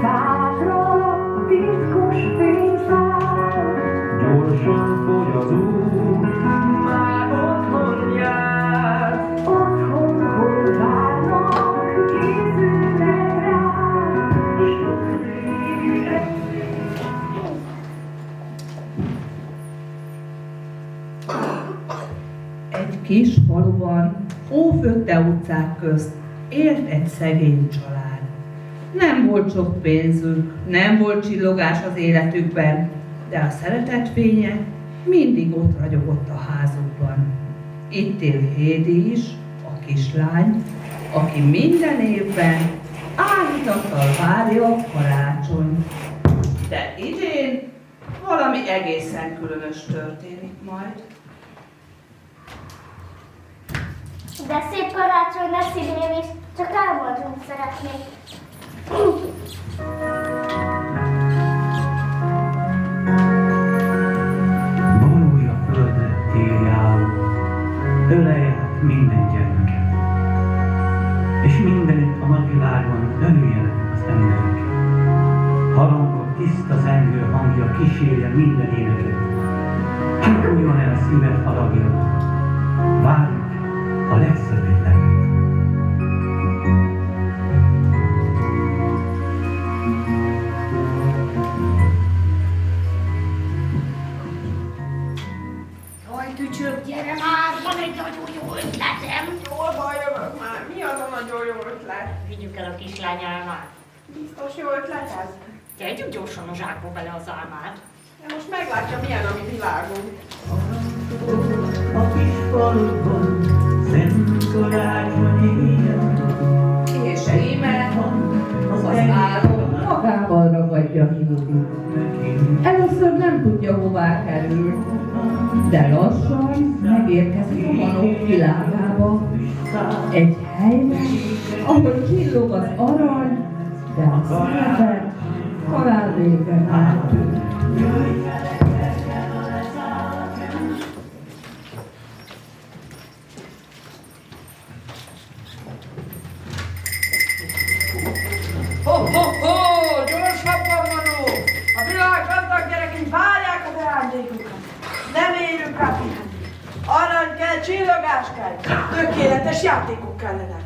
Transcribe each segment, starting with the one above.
fákra titkos fényszál. Gyorsan fogy az út, már otthon jár. Otthon hol várnak, készülnek rád. Sok szép. Egy kis faluban, ófötte utcák közt élt egy szegény család. Nem volt sok pénzük, nem volt csillogás az életükben, de a szeretet fénye mindig ott ragyogott a házukban. Itt él Hédi is, a kislány, aki minden évben áhítattal várja a karácsonyt. De idén valami egészen különös történik majd. De szép karácsony lesz idén is, csak álmodni szeretnék. Vonulj a földre, téljáló, ölelj át minden gyermeket, és mindenütt a nagyvilágon örüljenek az emberek. Harangok tiszta zengő hangja kísérje minden éneket. Csukuljon el szíved haragja, várjuk a legszebb ünnepet. Jaj, tücsök, gyere már, van egy nagyon jó ötletem. Jól van, jövök már. Mi az a nagyon jó ötlet? Vigyük el a kislány álmát. Biztos jó ötlet ez? Tegyük gyorsan a zsákba bele az álmát. De most meglátja, milyen a mi világunk. A kis falukban szent karácsony éjjel, És íme az álom magával ragadja Hédit. Először nem tudja, hová kerül, de lassan megérkezik a manók világába. Egy helyre, ahol csillog az arany, de a szeretet halál végre eltűnt. Ho-ho-ho! Gyorsabban, Manó! A világ gazdag gyerekei várják az ajándékokat. Nem érünk rá pihenni. Arany kell, csillogás kell. Tökéletes játékok kellenek.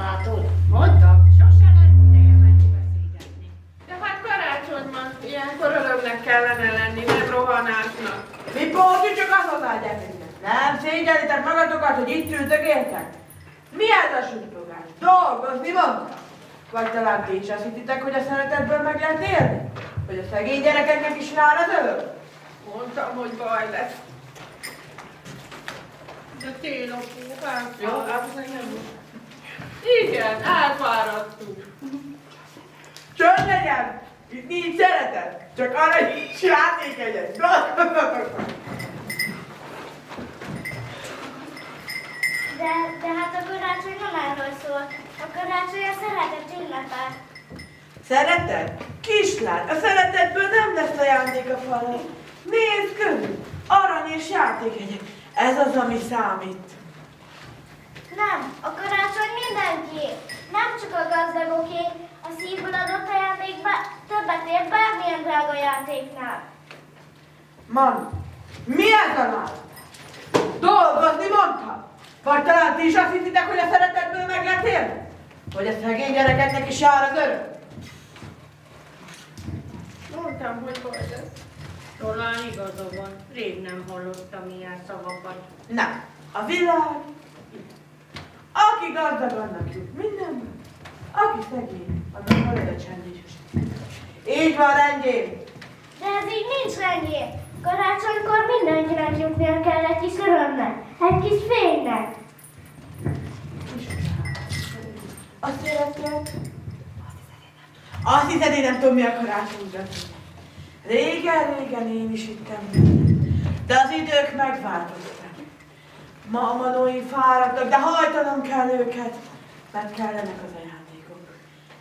Látod? Mondtam, sose lesz ideje menni beszélgetni. De hát karácsony van. Ilyenkor örömnek kellene lenni, nem rohanásnak. Mi póti csak az hozzágyereknek? Nem szégyelitek magatokat, hogy itt ültök, értek? Mi ez a suttogás? Dolgozni mondtam? Vagy talán ti is azt hittitek, hogy a szeretetből meg lehet élni? Hogy a szegény gyerekeknek is vár az öröm? Mondtam, hogy baj lesz. De tél a pókák. Jó, hát nem most. Igen, elfáradtunk. Csönd legyen! Itt nincs szeretet, csak arra nincs játékegyet. De hát a karácsony nem erről szól. A karácsony a szeretet ünnepel. Szeretet? Kislány, a szeretetből nem lesz ajándék a falon. Nézd körül! Arany és játékegyek. Ez az, ami számít. Nem, a karácsony mindenkié. Nem csak a gazdagoké. A szívből adott ajándékba többet ér bármilyen drága játéknál. Manu, mi ez a nál? Dolgozni mondtam! Vagy talán ti is azt hiszitek, hogy a szeretetből meg lehet élni? Hogy a szegény gyerekeknek is jár az öröm? Mondtam, hogy baj lesz. Talán igaza van, rég nem hallottam ilyen szavakat. Nem, a világ. Aki gazdag, annak jut mindenből. Aki szegény, annak marad a csend és a ség. Így van, rendjén! De ez így nincs rendjén. Karácsonykor mindenkinek jutnia kell egy kis örömnek, egy kis fénynek. Azt érezted? Azt hiszed, én nem tudom, mi a karácsonyra. Régen én is hittem benne. De az idők megváltoztak. Ma a manóim fáradtak, de hajtanom kell őket, mert kellenek az ajándékok.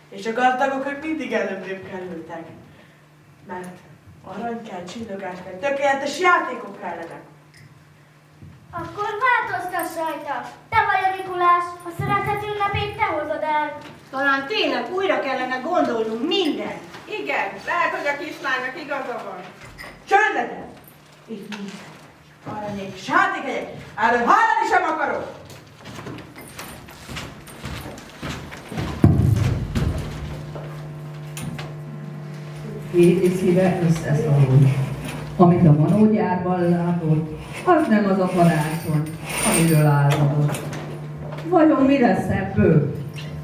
És a gazdagok, ők mindig előbbrébb kerültek. Mert arany kell, csillogás kell, tökéletes játékok kellenek. Akkor változtass rajta. Te vagy a Mikulás, a szeretet ünnepét te hozod el. Talán tényleg újra kellene gondolnunk mindent. Igen, lehet, hogy a kislánynak igaza van. Csöndetek! Itt minden. Aranyék, sátékegyek, erről hallani sem akarok! Héti szíve összeszorult. Amit a manógyárban látott, az nem az a karácsony, amiről álmodott. Vajon mi lesz ebből?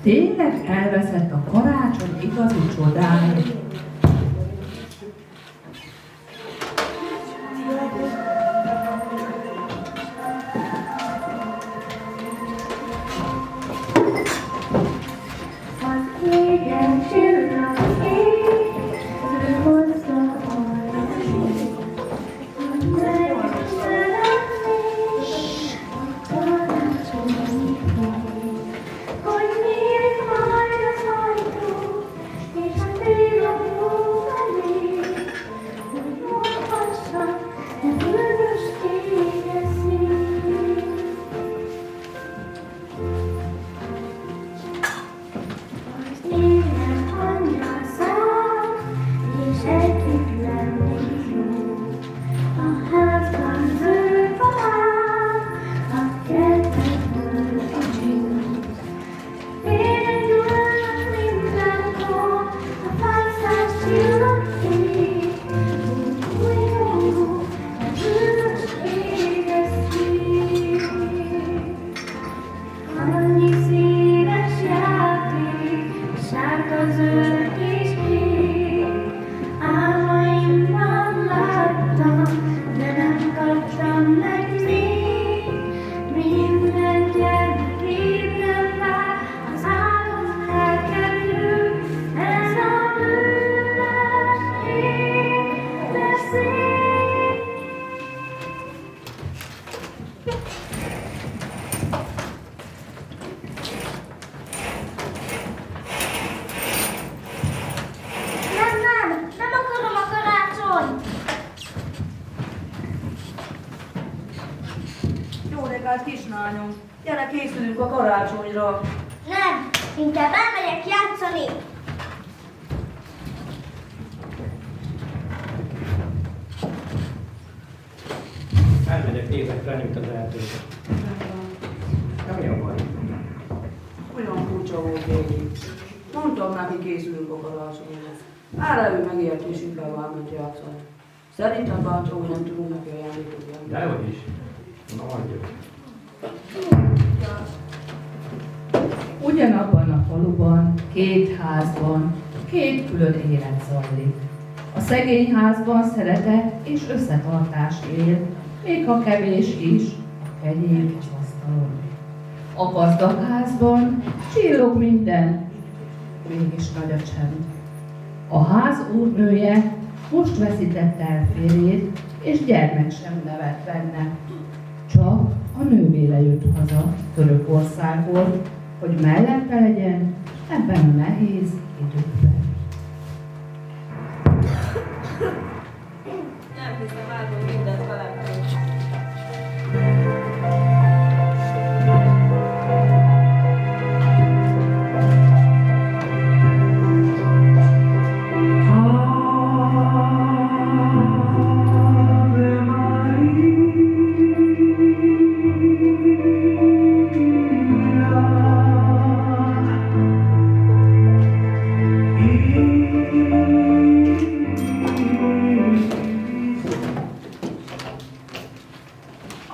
Tényleg elveszett a karácsony igazi csodája? Az égen csillag ég, ő hozza a reményt. Meg szeretnék a karácsonyi fény, hogy nyílik majd az ajtó, és a télapó felé, hogy mondhassam, de bűnös éges szív. Az égen angyal száll, és együtt lennék jó. A házban zöld faáll, a kertekből kicsit. Égen gyúlnak mindenhol, a fájszás csillagfény. Újjó, a bűnös éges szív. Annyi színes játék, sárga, zöld és kék. Álmaimban láttam, de nem kaptam meg még. Minden gyermek éppen vár, az álom elkerül. Ez a bűnös édes szív. Nem akarom a karácsonyt. Jó reggelt, kislányom! Gyere, készülünk a karácsonyra! Nem, inkább elmegyek játszani. Elmegyek, nézek fenyőt az erdőbe. Mi a baj? Olyan furcsa volt végig. Mondtam neki, készülünk a karácsonyra. Erre ő megért és inkább elment játszani. Szerintem bácsa, hogy nem tudunk neki ajándékot venni. Dehogy is. Na, adjuk. Ugyanabban a faluban, két házban, két külön élet zajlik. A szegény házban szeretet és összetartás él, még ha kevés is, a kenyér az asztalon. A gazdag házban csillog minden, mégis nagy a csend. A ház úrnője most veszítette el férjét, és gyermek sem nevet benne. Csak a nővére jött haza Törökországból, hogy mellette legyen ebben a nehéz időben. Nem hiszem el, hogy mindent velem tesz. Ave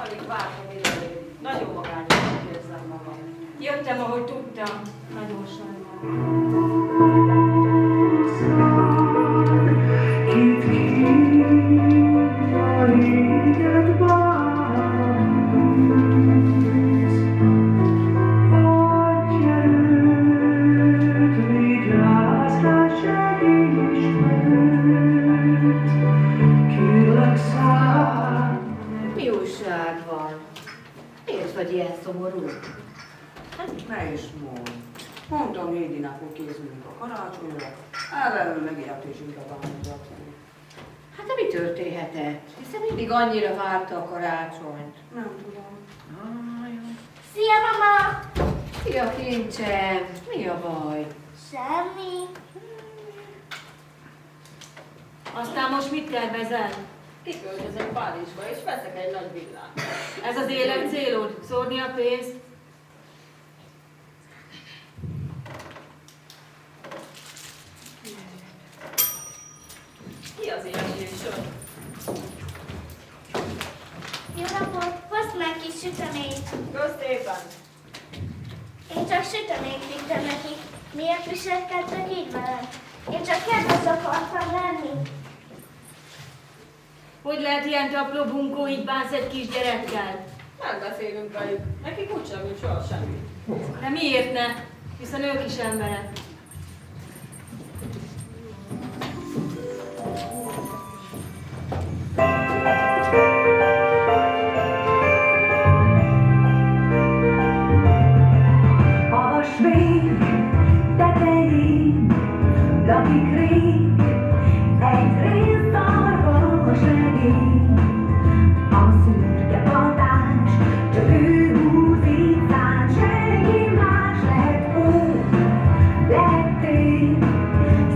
Alig vártam ide. Nagyon magányosnak érzem magam. Jöttem, ahogy tudtam. Nagyon sajnálom. Mi újság van? Miért vagy ilyen szomorú? Ne is mondd. Mondtam Hédinek, hogy készülünk a karácsonyra. Erre ő megért és inkább elment játszani. Hát de mi történhetett? Hiszen mindig annyira várta a karácsonyt. Nem tudom. Szia, mama! Szia, kincsem! Mi a baj? Semmi. Aztán most mit tervezel? Kiköltözök Párizsba, és veszek egy nagy villát. Ez az élet célod? Szórni a pénzt? Ki az ilyen sor? Jó napot, hozd meg kis süteményt. Kösz szépen! Én csak süteményt vittem nekik. Miért viselkedtek így velem? Én csak kedves akartam lenni. Hogy lehet ilyen tapló bunkó így bánsz egy kisgyerekkel? Megbeszélünk velük. Nekik úgysem nincs soha semmi. De miért ne? Hiszen ők is emberek. Havas vég tetején lakik rég egy részszarvas legény. A szürke patás csak ő húz itt szán, senki más lehet ó, lettél.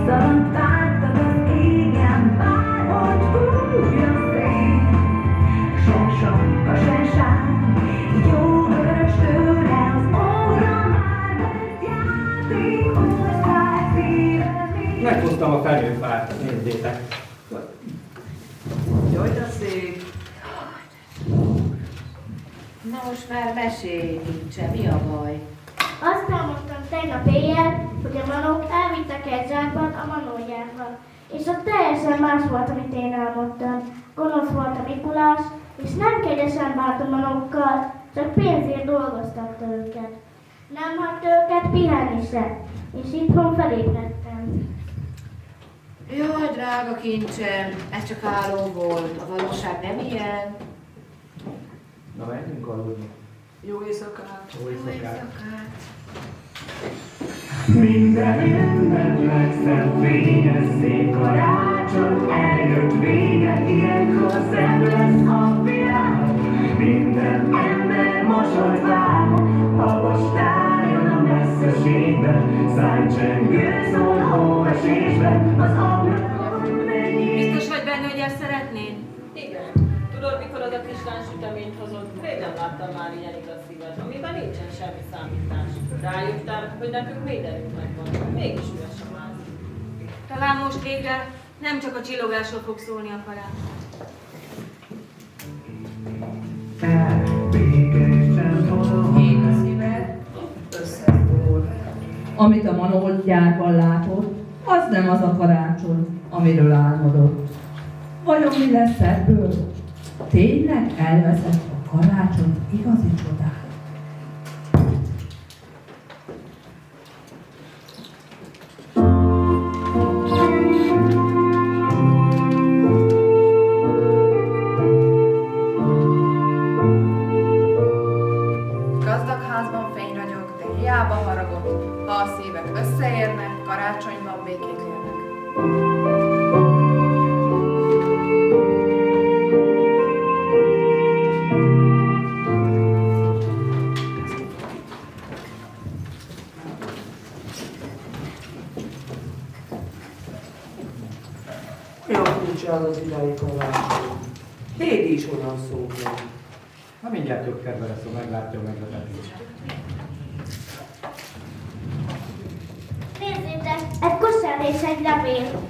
Szaladt vágtad az égen, bárhogy fúj a szél. Se sapka, se sár, jó vörös tőle az óra már vesz játék, ország szíve még. Meghoztam a felhőfát, nézzétek. Jaj, de szép! Na most már mesélj, kincsem, mi a baj? Azt álmodtam tegnap éjjel, hogy a manók elvittek egy zsákban a manógyárba. És ott teljesen más volt, amit én álmodtam. Gonosz volt a Mikulás, és nem kegyesen bánt a manókkal, csak pénzért dolgoztatta őket. Nem hagyta őket pihenni se, és itthon felébredtem. Jaj, drága kincsem, ez csak álom volt, a valóság nem ilyen. Na, menjünk aludni. Jó éjszakát! Jó éjszakát. Minden ember legszebb fényes szép karácsony eljött vége, ilyenkor szebb lesz a világ. Minden ember mosolyt vár, havas tájon a messzeségben, szájcsengő szól hóesésben, az ablakon mennyi. Biztos vagy benne, hogy ezt szeretnéd? Igen. Tudod, mikor az a kislány süteményt hozott? Régen láttam már ilyen igaz szívet, amiben nincsen semmi számítás. Rájöttem, hogy nekünk mindenünk megvan. Mégis üres a váz. Talán most végre nem csak a csillogásról fog szólni a karácsony. Én a szíved összeszól. Amit a Manót gyárban látott, az nem az a karácsony, amiről álmodott. Vajon mi lesz ebből? Tényleg elveszett a karácsony igazi csodát? Gazdag házban fény ragyog, de hiába haragott, ha a szívek összeérnek, karácsonyban békét élnek. Olyan furcsa az idei karácsony. Hédi is olyan szó van. Na, mindjárt jobb kedve lesz, ha meglátja a meglepetést. Nézzétek, egy kosár és egy levél.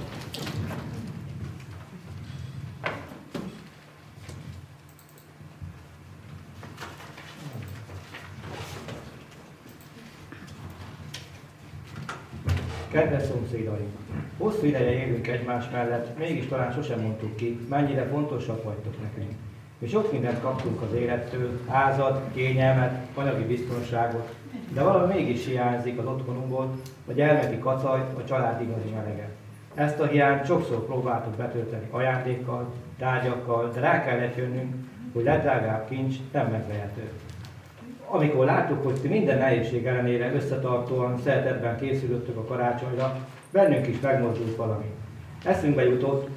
Kedves szomszédaink! Hosszú ideje élünk egymás mellett, mégis talán sosem mondtuk ki, mennyire fontosak vagytok nekünk. Mi sok mindent kaptunk az élettől, házat, kényelmet, anyagi biztonságot, de valami mégis hiányzik az otthonunkból, a gyermeki kacaj, a család igazi melege. Ezt a hiányt sokszor próbáltuk betölteni ajándékkal, tárgyakkal, de rá kellett jönnünk, hogy legdrágább kincs nem megvehető. Amikor láttuk, hogy ti minden nehézség ellenére összetartóan, szeretetben készülöttök a karácsonyra, bennünk is megmozdult valami. Eszünkbe jutott,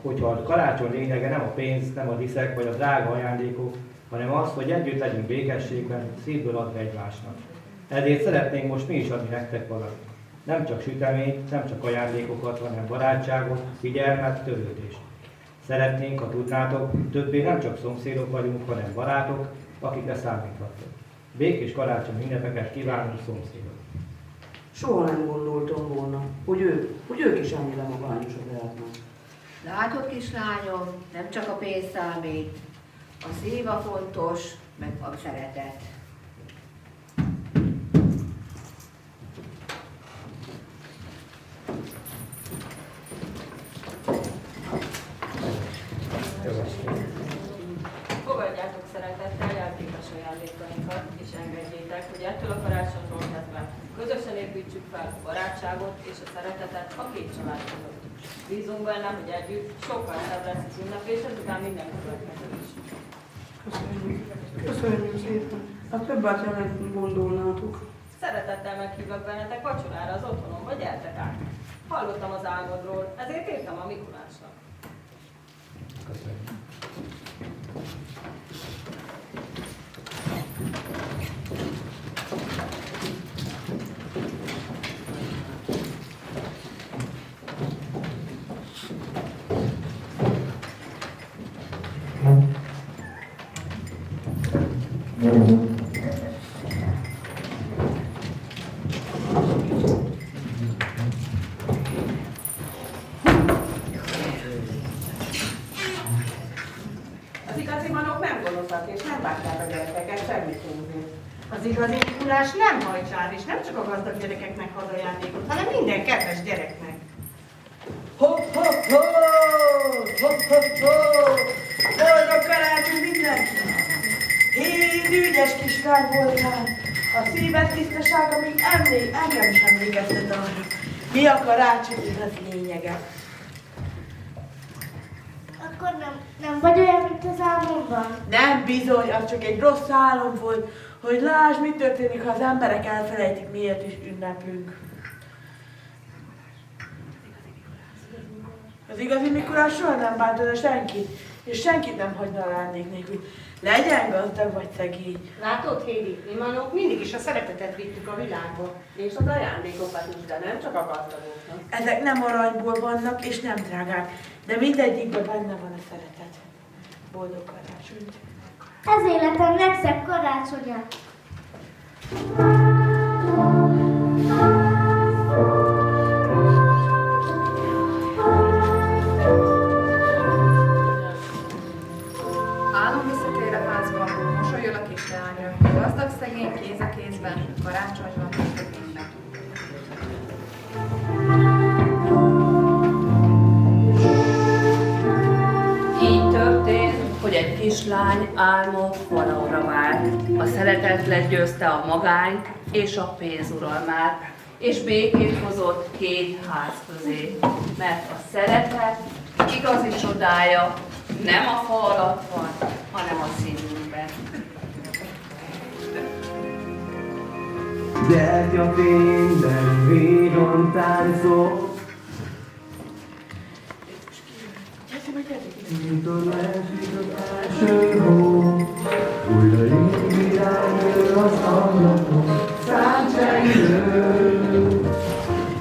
hogyha a karácsony lényege nem a pénz, nem a diszek vagy a drága ajándékok, hanem az, hogy együtt legyünk békességben, szívből adva egymásnak. Ezért szeretnénk most mi is adni nektek valamit. Nem csak süteményt, nem csak ajándékokat, hanem barátságot, figyelmet, törődést. Szeretnénk, ha tudnátok, többé nem csak szomszédok vagyunk, hanem barátok, akikre számíthattok. Békés karácsony ünnepeket kívánunk, szomszédok! Soha nem gondoltam volna, hogy ők is ennyire magányosak lehetnek. Látod, kislányom, nem csak a pénz számít, a szív a fontos, meg a szeretet. Fogadjátok szeretettel játékos ajándékainkat, és engedjétek, hogy ettől a karácsonytól kezdve közösen építsük fel a barátságot és a szeretetet a két család között. Bízunk benne, hogy együtt sokkal szebb lesz az ünnep, és ezután minden következő is. Köszönjük szépen. Hát többet nem gondolnátok. Szeretettel meghívlak bennettek vacsorára az otthonomba, gyertek át. Hallottam az álmodról, ezért írtam a Mikulásnak. Köszönjük. Az igazi manók nem gonoszak, és nem bántják a gyerekeket semmit húzni. Az igazi Mikulás nem hajcsár, és nem csak a gazdag gyerekeknek hoz ajándékot, hanem minden kedves gyereknek. Hopp, hopp, hopp! Hopp, hopp, hopp! Boldog karácsony mindenkinek! Hé, ügyes kislány voltál! A szíved tisztasága még engem is emlékeztet arra. Mi a karácsony az lényege? Akkor nem vagy olyan, mint az álmomban? Nem bizony, az csak egy rossz álom volt, hogy lásd, mi történik, ha az emberek elfelejtik, miért is ünneplünk. Az igazi Mikulás soha nem bántana senkit, és senkit nem hagyna ajándék nélkül. Legyen gazdag vagy szegény. Látod, Hédi, mi manók mindig is a szeretetet vittük a világba. És az ajándékokat is, de nem csak a gazdagoknak. Ezek nem aranyból vannak, és nem drágák, de mindegyikben benne van a szeretet. Boldog karácsonyt! Ez életem legszebb karácsonya. Álom visszatér a házba, mosolyol a kislánya, gazdag szegény kéz a kézben, karácsony van, minden. Így történt, hogy egy kislány álma valóra vált. A szeretet legyőzte a magányt és a pénzuralmát, és békét hozott két ház közé. Mert a szeretet igazi csodája nem a fa alatt van, hanem a szívünkben. Gyertyafényben víron táncol, mikor leesik az első hó, újra így irányul az ablakon, száncsengő,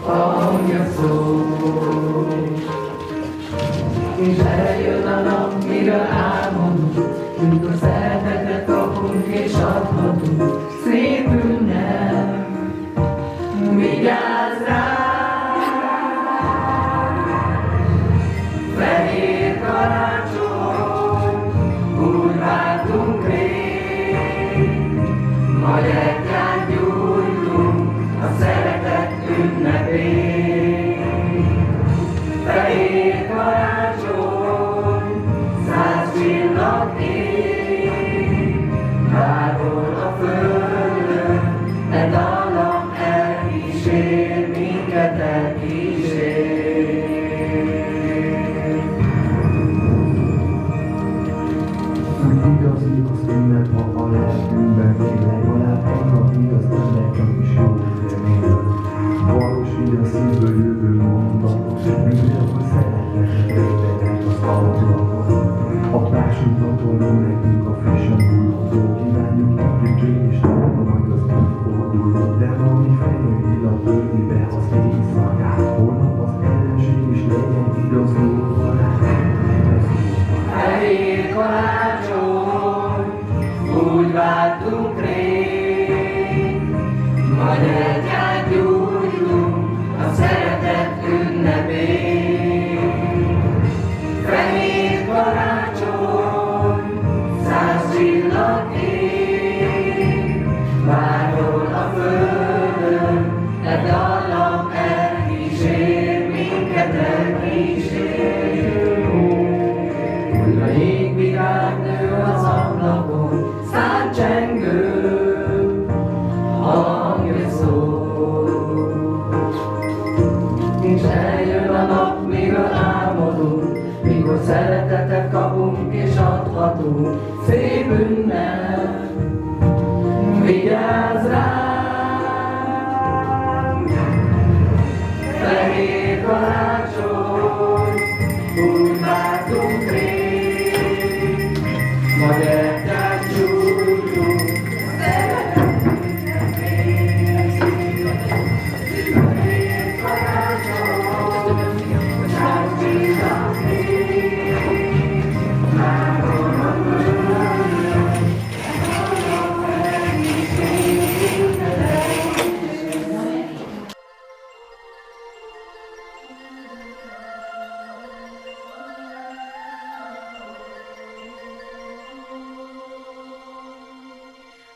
hangja szól. És eljön a nap, mire álmodunk, mikor szeretetet kapunk és adhatunk, szép ünnep, vigyázz rá! Fehér karácsony, úgy vártunk rég, ma gyertyát gyújtunk a szeretet ünnepén. Fehér karácsony, 100 csillag ég, bárhol a földön, e dallam elkísér, minket elkísér. Igazi az ünnep, ha a lelkünkben legalább annak igaz ünnep, csak is jó remél. Valósít a szívből jövő mondat, mindenhol szeretnek rétegek az ablakon. A társunknak nekünk a frissen bújható, kívánjuk együtt és talán majd az új forduló. Újra jégvirág nő az ablakon, száll csengő, hangja szól. És eljön a nap, mikor álmodunk, mikor szeretetet kapunk és adhatunk. Szép ünnep, vigyázz rám! Fehér karácsony, úgy vártunk rég, ma gyertyát csúrjunk, szeretet ünnepét. Fehér karácsony, tárgyítak még, mágon a földön,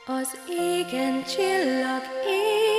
az égen csillag ég.